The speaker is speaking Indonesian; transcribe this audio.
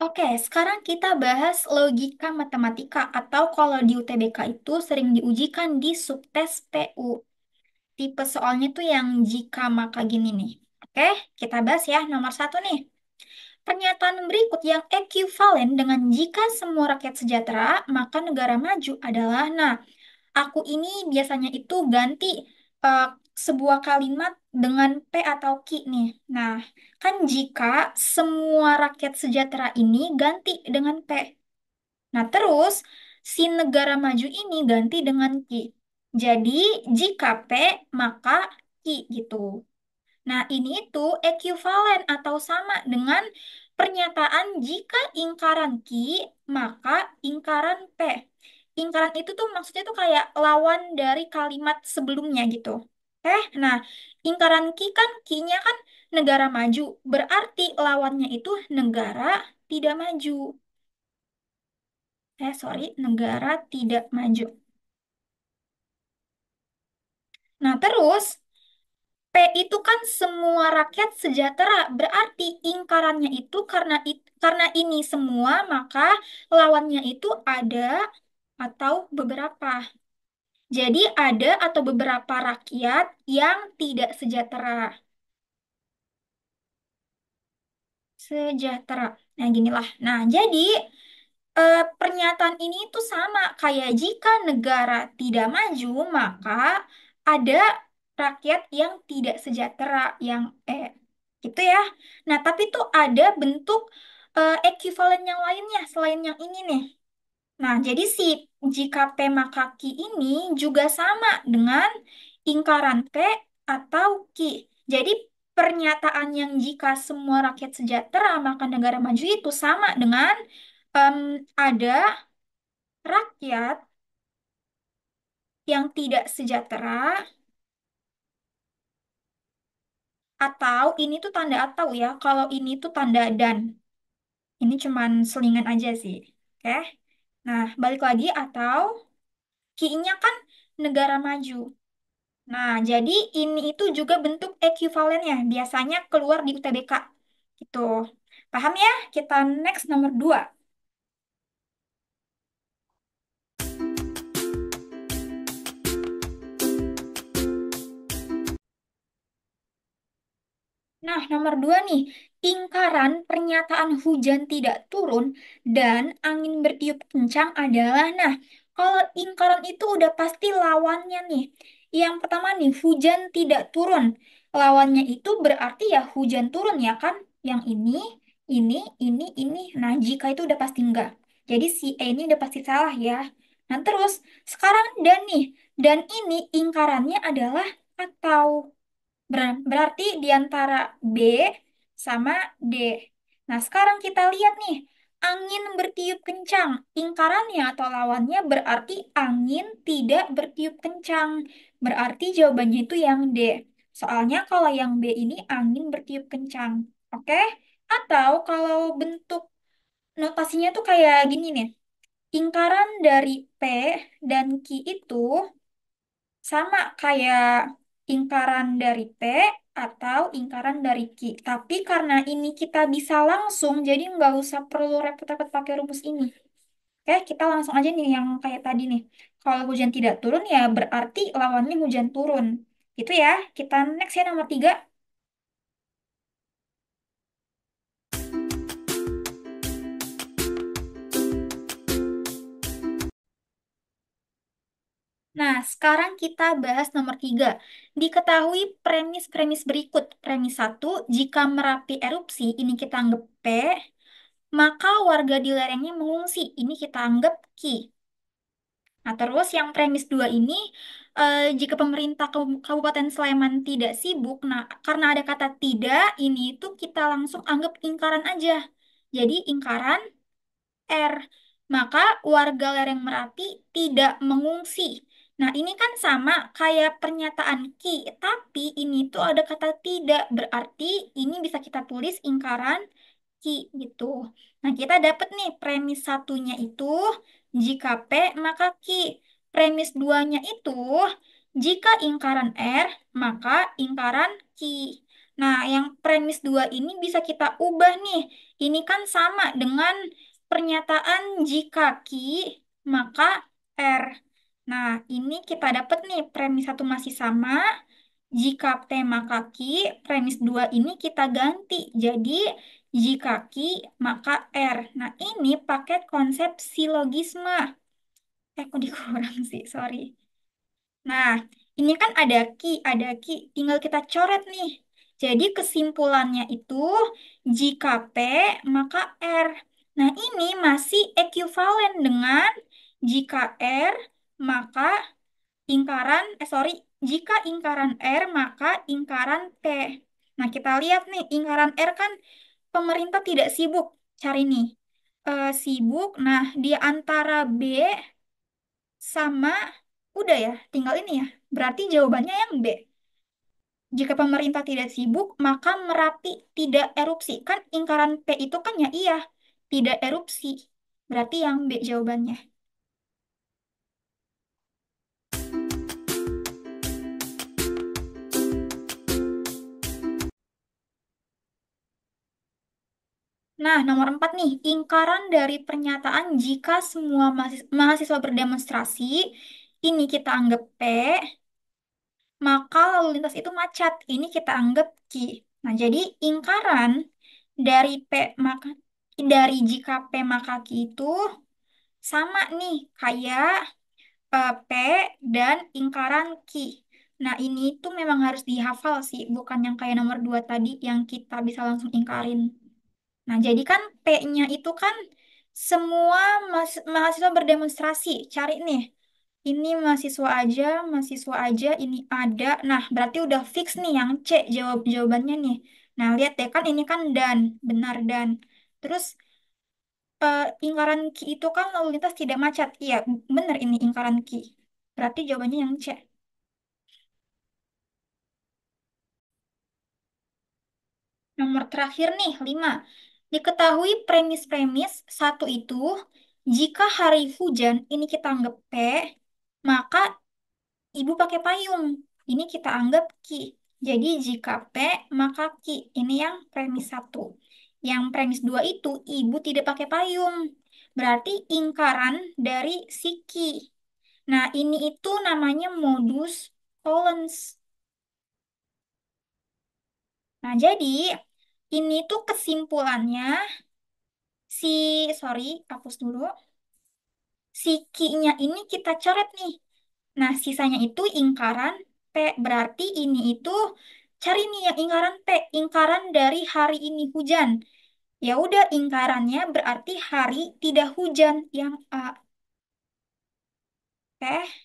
Oke, sekarang kita bahas logika matematika atau kalau di UTBK itu sering diujikan di subtes PU. Tipe soalnya tuh yang jika maka gini nih. Oke, kita bahas ya nomor satu nih. Pernyataan berikut yang ekuivalen dengan jika semua rakyat sejahtera, maka negara maju adalah, nah, aku ini biasanya itu ganti eh, sebuah kalimat dengan P atau Ki nih. Nah, kan jika semua rakyat sejahtera ini ganti dengan P. Nah, terus si negara maju ini ganti dengan Ki. Jadi, jika P, maka Ki gitu. Nah, ini itu ekuivalen atau sama dengan pernyataan jika ingkaran Ki, maka ingkaran P. Ingkaran itu tuh maksudnya tuh kayak lawan dari kalimat sebelumnya gitu. Nah, ingkaran Ki kan Ki-nya kan negara maju. Berarti lawannya itu negara tidak maju. Sorry, negara tidak maju. Nah, terus P itu kan semua rakyat sejahtera, berarti ingkarannya itu karena ini semua, maka lawannya itu ada atau beberapa. Jadi ada atau beberapa rakyat yang tidak sejahtera. Sejahtera. Nah, ginilah. Nah, jadi pernyataan ini itu sama kayak jika negara tidak maju, maka ada rakyat yang tidak sejahtera, yang gitu ya. Nah, tapi tuh ada bentuk ekuivalen yang lainnya selain yang ini nih. Nah, jadi si jika P maka Ki ini juga sama dengan ingkaran P atau Ki. Jadi pernyataan yang jika semua rakyat sejahtera maka negara maju itu sama dengan em, ada rakyat yang tidak sejahtera atau ini tuh tanda atau ya. Kalau ini tuh tanda dan. Ini cuman selingan aja sih. Oke. Nah, balik lagi atau Ki-nya kan negara maju. Nah, jadi ini itu juga bentuk ekuivalennya. Biasanya keluar di UTBK. Gitu. Paham ya? Kita next nomor 2. Nah, nomor 2 nih. Ingkaran pernyataan hujan tidak turun dan angin bertiup kencang adalah, nah, kalau ingkaran itu udah pasti lawannya nih. Yang pertama nih, hujan tidak turun. Lawannya itu berarti ya hujan turun ya kan? Yang ini, ini. Nah, jika itu udah pasti enggak. Jadi si E ini udah pasti salah ya. Nah, terus sekarang dan nih. Dan ini ingkarannya adalah atau. Berarti di antara B sama D. Nah, sekarang kita lihat nih. Angin bertiup kencang. Ingkarannya atau lawannya berarti angin tidak bertiup kencang. Berarti jawabannya itu yang D. Soalnya kalau yang B ini angin bertiup kencang. Oke? Atau kalau bentuk notasinya tuh kayak gini nih. Ingkaran dari P dan Q itu sama kayak ingkaran dari P atau ingkaran dari Q. Tapi karena ini kita bisa langsung, jadi nggak usah perlu repot-repot pakai rumus ini. Oke, kita langsung aja nih yang kayak tadi nih. Kalau hujan tidak turun ya berarti lawannya hujan turun. Gitu ya. Kita next ya nomor 3. Nah, sekarang kita bahas nomor 3. Diketahui premis-premis berikut. Premis satu, jika Merapi erupsi, ini kita anggap P, maka warga di lerengnya mengungsi. Ini kita anggap Ki. Nah, terus yang premis 2 ini, jika pemerintah Kabupaten Sleman tidak sibuk, nah karena ada kata tidak, ini itu kita langsung anggap ingkaran aja. Jadi ingkaran R. Maka warga lereng Merapi tidak mengungsi. Nah, ini kan sama kayak pernyataan Ki, tapi ini tuh ada kata tidak, berarti ini bisa kita tulis ingkaran Ki gitu. Nah, kita dapat nih premis satunya itu jika P maka Ki. Premis duanya itu jika ingkaran R maka ingkaran Ki. Nah, yang premis 2 ini bisa kita ubah nih. Ini kan sama dengan pernyataan jika Ki, maka R. Nah, ini kita dapat nih premis satu masih sama. Jika P maka Ki, premis 2 ini kita ganti. Jadi, jika Ki maka R. Nah, ini pakai konsep silogisme. Kok dikurang sih, sorry. Nah, ini kan ada ki, tinggal kita coret nih. Jadi kesimpulannya itu jika P maka R. Nah, ini masih ekuivalen dengan jika R maka jika ingkaran R maka ingkaran P. Nah, kita lihat nih, ingkaran R kan pemerintah tidak sibuk. Cari nih, sibuk. Nah, di antara B sama udah ya, tinggal ini ya. Berarti jawabannya yang B. Jika pemerintah tidak sibuk, maka Merapi tidak erupsi. Kan ingkaran P itu kan ya iya, tidak erupsi. Berarti yang B jawabannya. Nah, nomor 4 nih, ingkaran dari pernyataan jika semua mahasiswa berdemonstrasi, ini kita anggap P, maka lalu lintas itu macet. Ini kita anggap Q. Nah, jadi ingkaran dari P maka dari jika P maka Q itu sama nih kayak P dan ingkaran Q. Nah, ini tuh memang harus dihafal sih, bukan yang kayak nomor 2 tadi yang kita bisa langsung ingkarin. Nah, jadi kan P-nya itu kan semua mahasiswa berdemonstrasi. Cari nih. Ini mahasiswa aja, ini ada. Nah, berarti udah fix nih yang C jawabannya nih. Nah, lihat deh kan ini kan dan, benar dan. Terus ingkaran Ki itu kan lalu lintas tidak macet. Iya, benar ini ingkaran Ki. Berarti jawabannya yang C. Nomor terakhir nih, 5. Diketahui premis-premis satu itu, jika hari hujan, ini kita anggap P, maka ibu pakai payung. Ini kita anggap Ki. Jadi jika P, maka Ki. Ini yang premis satu. Yang premis 2 itu, ibu tidak pakai payung. Berarti ingkaran dari si Ki. Nah, ini itu namanya modus Collins. Nah, jadi ini tuh kesimpulannya sorry, hapus dulu. Si Ki-nya ini kita coret nih. Nah, sisanya itu ingkaran P. Berarti ini itu cari nih yang ingkaran P, ingkaran dari hari ini hujan. Ya udah ingkarannya berarti hari tidak hujan yang A. Oke.